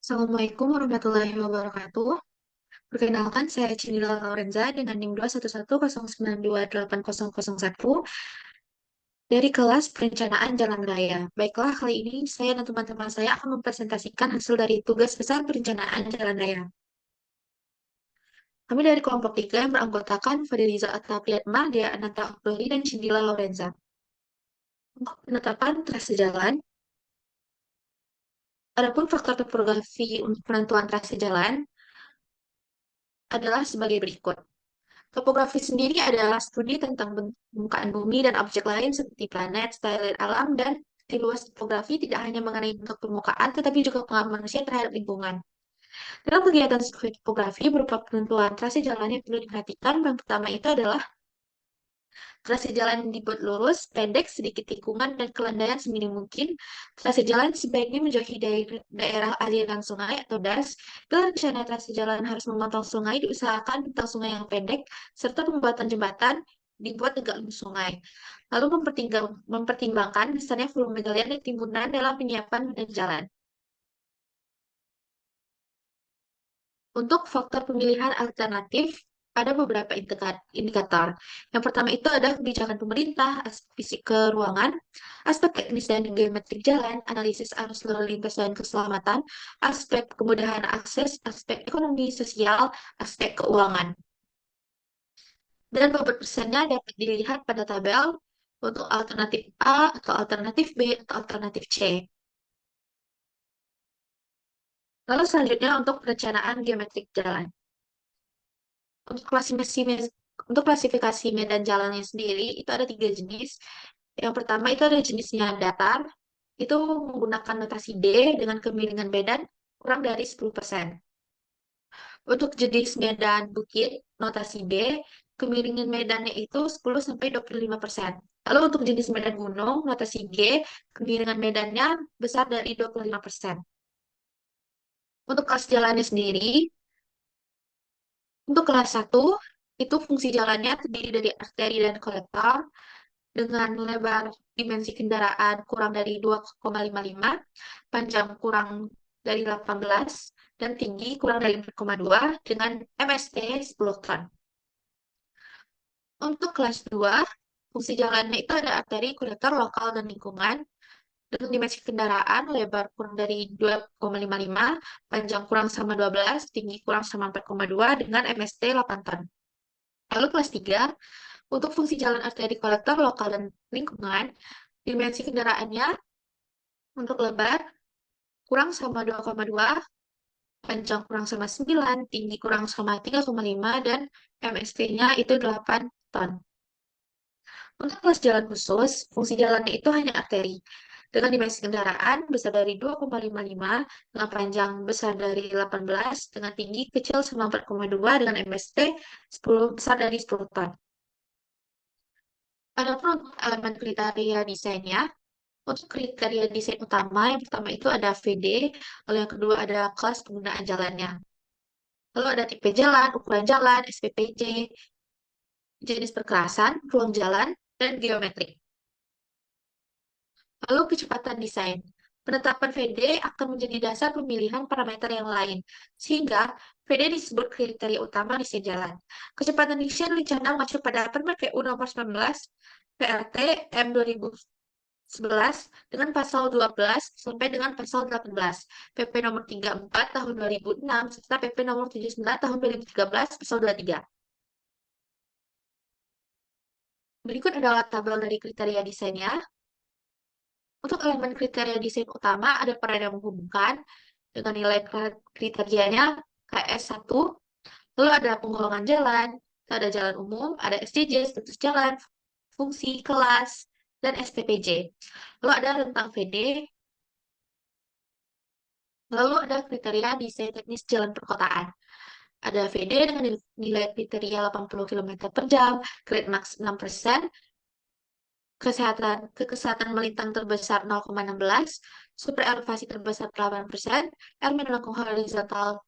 Assalamualaikum warahmatullahi wabarakatuh. Perkenalkan, saya Cindy Lorenza dengan NIM 21109280001 dari kelas Perencanaan Jalan Raya. Baiklah, kali ini saya dan teman-teman saya akan mempresentasikan hasil dari tugas besar Perencanaan Jalan Raya. Kami dari kelompok 3 yang beranggotakan Fadiliza Atapriatma, Dea Ananta Okdori, dan Cindila Lorenza. Untuk penetapan trase jalan, adapun faktor topografi untuk penentuan trase jalan adalah sebagai berikut. Topografi sendiri adalah studi tentang permukaan bumi dan objek lain seperti planet, satelit alam, dan di luas topografi tidak hanya mengenai bentuk permukaan, tetapi juga pengaruh manusia terhadap lingkungan. Dalam kegiatan studi topografi berupa penentuan trase jalan yang perlu diperhatikan, yang pertama itu adalah trase jalan dibuat lurus, pendek, sedikit tikungan, dan kelandaian seminim mungkin. Trase jalan sebaiknya menjauhi dari daerah aliran sungai atau das. Bila rencana trase jalan harus memotong sungai, diusahakan tentang sungai yang pendek, serta pembuatan jembatan dibuat tegak lurus sungai. Lalu mempertimbangkan besarnya volume galian dan timbunan dalam penyiapan dan jalan. Untuk faktor pemilihan alternatif, ada beberapa indikator. Yang pertama itu ada kebijakan pemerintah, aspek fisik keruangan, aspek teknis dan geometrik jalan, analisis arus lalu lintas dan keselamatan, aspek kemudahan akses, aspek ekonomi sosial, aspek keuangan. Dan bobot persennya dapat dilihat pada tabel untuk alternatif A atau alternatif B atau alternatif C. Lalu selanjutnya untuk perencanaan geometrik jalan. Untuk klasifikasi medan jalannya sendiri itu ada 3 jenis. Yang pertama itu ada jenisnya datar, itu menggunakan notasi D dengan kemiringan medan kurang dari 10%. Untuk jenis medan bukit, notasi B, kemiringan medannya itu 10 sampai 25%. Lalu untuk jenis medan gunung, notasi G, kemiringan medannya besar dari 25%. Untuk kelas jalannya sendiri, untuk kelas 1, itu fungsi jalannya terdiri dari arteri dan kolektor dengan lebar dimensi kendaraan kurang dari 2,55, panjang kurang dari 18, dan tinggi kurang dari 4,2 dengan MST 10 ton. Untuk kelas 2, fungsi jalannya itu ada arteri, kolektor, lokal, dan lingkungan dengan dimensi kendaraan lebar kurang dari 2,55, panjang kurang sama 12, tinggi kurang sama 4,2 dengan MST 8 ton. Lalu kelas 3, untuk fungsi jalan arteri kolektor lokal dan lingkungan, dimensi kendaraannya untuk lebar kurang sama 2,2, panjang kurang sama 9, tinggi kurang sama 3,5, dan MST-nya itu 8 ton. Untuk kelas jalan khusus, fungsi jalannya itu hanya arteri. Dengan dimensi kendaraan besar dari 2,55, dengan panjang besar dari 18, dengan tinggi kecil sama 4,2, dengan MST 10, besar dari 10 ton. Adapun untuk elemen kriteria desainnya, untuk kriteria desain utama, yang pertama itu ada VD, lalu yang kedua ada kelas penggunaan jalannya. Lalu ada tipe jalan, ukuran jalan, SPPJ, jenis perkerasan, ruang jalan, dan geometrik. Lalu kecepatan desain. Penetapan VD akan menjadi dasar pemilihan parameter yang lain, sehingga VD disebut kriteria utama desain jalan. Kecepatan desain rencana mengacu pada Permen PU nomor 19, PRT M 2011 dengan pasal 12 sampai dengan pasal 18, PP nomor 34 tahun 2006, serta PP nomor 79 tahun 2013 pasal 23. Berikut adalah tabel dari kriteria desainnya. Untuk elemen kriteria desain utama ada peran yang menghubungkan dengan nilai kriterianya KS1, lalu ada penggolongan jalan, ada jalan umum, ada SCJ, status jalan, fungsi, kelas, dan STPJ. Lalu ada rentang VD, lalu ada kriteria desain teknis jalan perkotaan. Ada VD dengan nilai kriteria 80 km per jam, grade max 6%, kekesehatan melintang terbesar 0,16, super elevasi terbesar 8%, elemen melengkung horizontal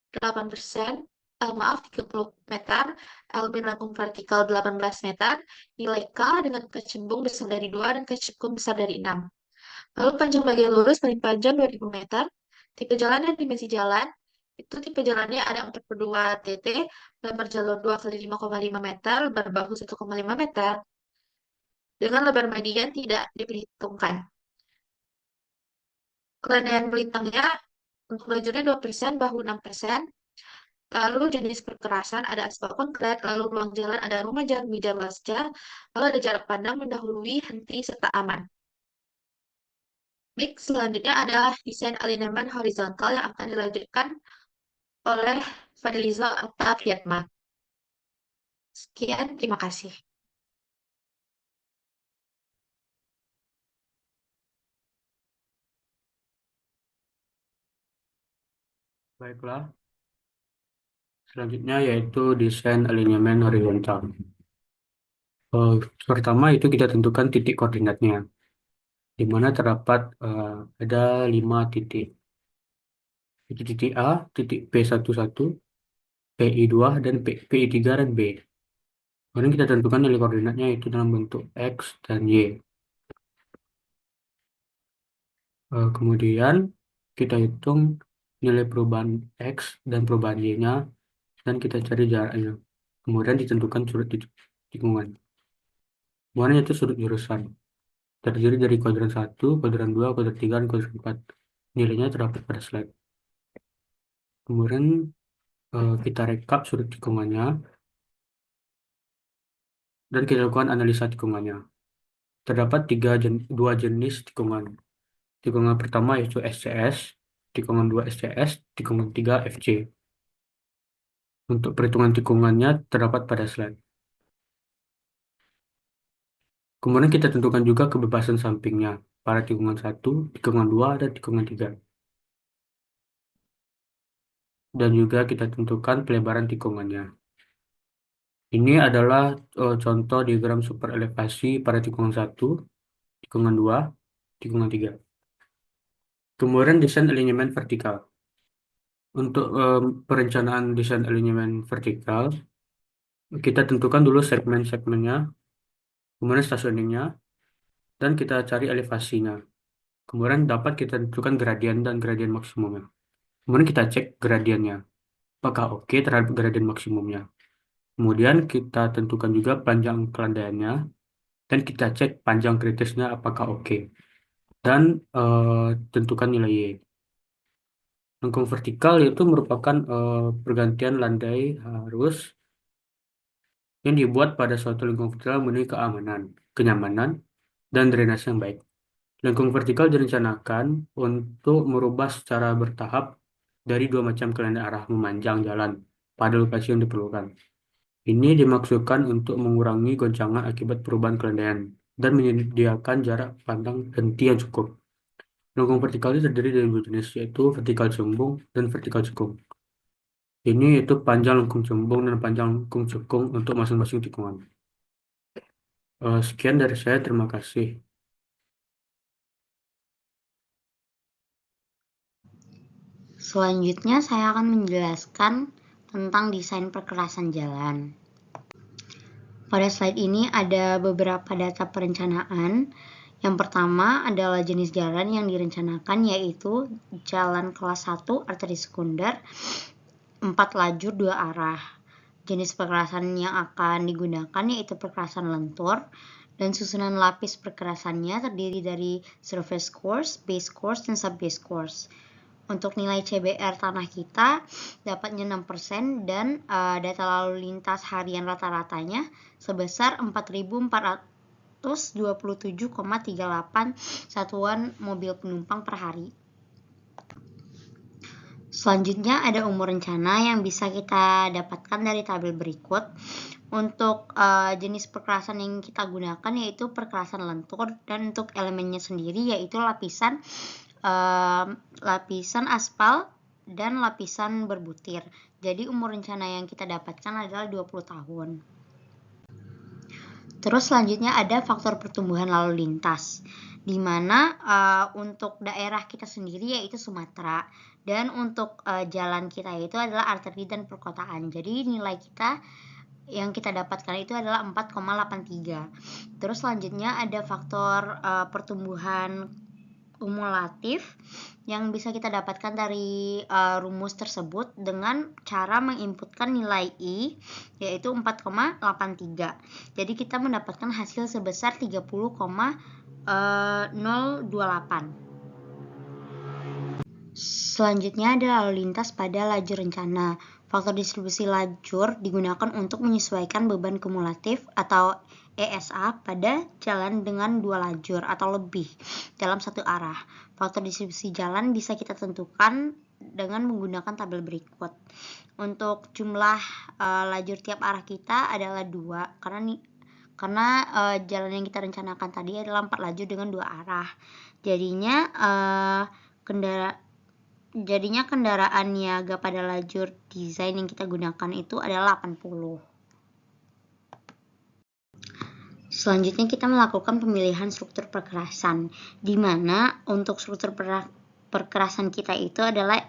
8%, maaf 30 meter, elemen melengkung vertikal 18 meter, nilai K dengan kecembung besar dari 2 dan kecekung besar dari 6. Lalu panjang bagian lurus paling panjang 2000 meter, Tipe jalan dan dimensi jalan, itu tipe jalannya ada 42 TT, lebar jalur 2 kali 5,5 meter, lebar bahu 1,5 meter, dengan lebar median tidak diperhitungkan. Kelandaian melintangnya untuk lajurnya 2%, bahu 6%. Lalu jenis perkerasan ada aspal konkret, lalu ruang jalan ada rumah jalan bidang lasca, lalu ada jarak pandang mendahului, henti, serta aman. Baik, selanjutnya adalah desain alinemen horizontal yang akan dilanjutkan oleh Fadliza Atapiatma. Sekian, terima kasih. Baiklah, selanjutnya yaitu desain alignment horizontal. Pertama itu kita tentukan titik koordinatnya, di mana terdapat ada 5 titik. Itu titik A, titik P11, PI2, dan PI3 dan B. Kemudian kita tentukan nilai koordinatnya itu dalam bentuk X dan Y. Kemudian kita hitung nilai perubahan X dan perubahan Y-nya, dan kita cari jaraknya. Kemudian ditentukan sudut tikungan. Kemudian itu sudut jurusan. Terdiri dari kuadran 1, kuadran 2, kuadran 3, dan kuadran 4. Nilainya terdapat pada slide. Kemudian kita rekap sudut tikungannya, dan kita lakukan analisa tikungannya. Terdapat dua jenis tikungan. Tikungan pertama yaitu SCS, tikungan 2 SCS, tikungan 3 FC. Untuk perhitungan tikungannya terdapat pada slide. Kemudian kita tentukan juga kebebasan sampingnya pada tikungan 1, tikungan 2, dan tikungan 3. Dan juga kita tentukan pelebaran tikungannya. Ini adalah contoh diagram super elevasi pada tikungan 1, tikungan 2, tikungan 3. Kemudian desain alignment vertikal. Untuk perencanaan desain alignment vertikal, kita tentukan dulu segmen-segmennya, kemudian stationingnya, dan kita cari elevasinya. Kemudian dapat kita tentukan gradien dan gradien maksimumnya. Kemudian kita cek gradiennya, apakah oke terhadap gradien maksimumnya. Kemudian kita tentukan juga panjang kelandaiannya, dan kita cek panjang kritisnya apakah oke. Dan tentukan nilai Y. Lengkung vertikal itu merupakan pergantian landai arus yang dibuat pada suatu lengkung vertikal memenuhi keamanan, kenyamanan, dan drainase yang baik. Lengkung vertikal direncanakan untuk merubah secara bertahap dari dua macam kelandaian arah memanjang jalan pada lokasi yang diperlukan. Ini dimaksudkan untuk mengurangi goncangan akibat perubahan kelandaian dan menyediakan jarak pandang henti yang cukup. Lengkung vertikal ini terdiri dari dua jenis, yaitu vertikal cembung dan vertikal cekung. Ini itu panjang lengkung cembung dan panjang lengkung cekung untuk masing-masing tikungan. Sekian dari saya, terima kasih. Selanjutnya saya akan menjelaskan tentang desain perkerasan jalan. Pada slide ini ada beberapa data perencanaan. Yang pertama adalah jenis jalan yang direncanakan, yaitu jalan kelas 1 arteri sekunder 4 lajur 2 arah. Jenis perkerasan yang akan digunakan yaitu perkerasan lentur, dan susunan lapis perkerasannya terdiri dari surface course, base course, dan sub-base course. Untuk nilai CBR tanah kita dapatnya 6%, dan data lalu lintas harian rata-ratanya sebesar 4.427,38 satuan mobil penumpang per hari. Selanjutnya ada umur rencana yang bisa kita dapatkan dari tabel berikut. Untuk jenis perkerasan yang kita gunakan yaitu perkerasan lentur, dan untuk elemennya sendiri yaitu lapisan aspal dan lapisan berbutir. Jadi umur rencana yang kita dapatkan adalah 20 tahun. Terus selanjutnya ada faktor pertumbuhan lalu lintas, di mana untuk daerah kita sendiri yaitu Sumatera, dan untuk jalan kita itu adalah arteri dan perkotaan. Jadi nilai kita yang kita dapatkan itu adalah 4,83. Terus selanjutnya ada faktor pertumbuhan kumulatif yang bisa kita dapatkan dari rumus tersebut dengan cara menginputkan nilai I, yaitu 4,83. Jadi kita mendapatkan hasil sebesar 30,028. Selanjutnya ada lalu lintas pada lajur rencana. Faktor distribusi lajur digunakan untuk menyesuaikan beban kumulatif atau ESA pada jalan dengan 2 lajur atau lebih dalam satu arah. Faktor distribusi jalan bisa kita tentukan dengan menggunakan tabel berikut. Untuk jumlah lajur tiap arah kita adalah 2 karena jalan yang kita rencanakan tadi adalah 4 lajur dengan 2 arah. Jadinya kendaraan niaga pada lajur desain yang kita gunakan itu adalah 80. Selanjutnya kita melakukan pemilihan struktur perkerasan, di mana untuk struktur perkerasan kita itu adalah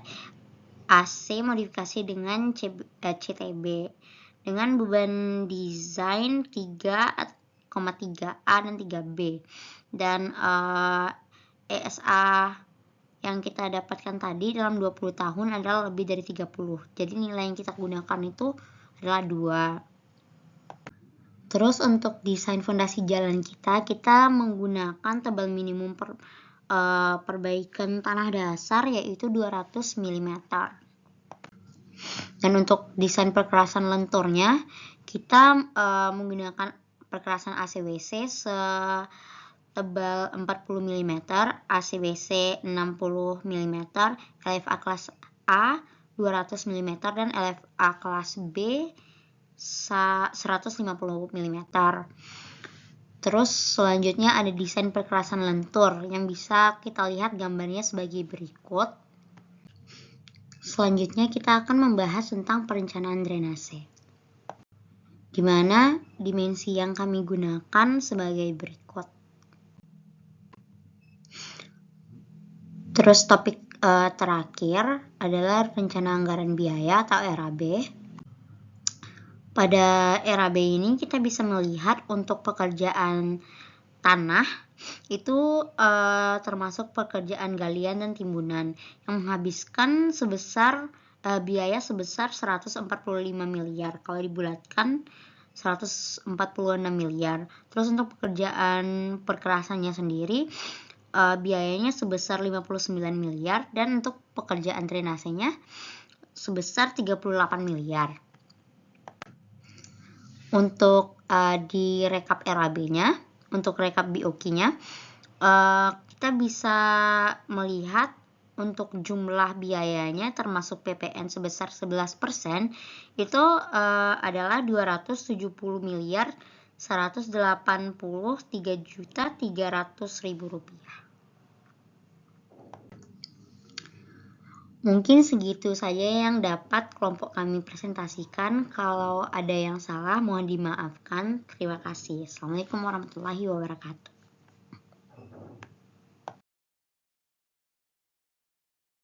AC modifikasi dengan CTB dengan beban desain 3,3A dan 3B, dan ESA yang kita dapatkan tadi dalam 20 tahun adalah lebih dari 30. Jadi nilai yang kita gunakan itu adalah 2. Terus untuk desain fondasi jalan kita menggunakan tebal minimum perbaikan tanah dasar yaitu 200 mm. Dan untuk desain perkerasan lenturnya kita menggunakan perkerasan ACWC tebal 40 mm, ACWC 60 mm, LFA kelas A 200 mm, dan LFA kelas B 150 mm. Terus selanjutnya ada desain perkerasan lentur yang bisa kita lihat gambarnya sebagai berikut. Selanjutnya kita akan membahas tentang perencanaan drainase, di mana dimensi yang kami gunakan sebagai berikut. Terus topik terakhir adalah rencana anggaran biaya atau RAB. Pada RAB ini kita bisa melihat untuk pekerjaan tanah itu termasuk pekerjaan galian dan timbunan yang menghabiskan biaya sebesar 145 miliar. Kalau dibulatkan 146 miliar. Terus untuk pekerjaan perkerasannya sendiri biayanya sebesar 59 miliar, dan untuk pekerjaan drainasenya sebesar 38 miliar. Untuk di rekap RAB-nya, untuk rekap BOQ-nya, kita bisa melihat untuk jumlah biayanya termasuk PPN sebesar 11% itu adalah 270 miliar 183.300.000 rupiah. Mungkin segitu saja yang dapat kelompok kami presentasikan. Kalau ada yang salah mohon dimaafkan. Terima kasih. Assalamualaikum warahmatullahi wabarakatuh.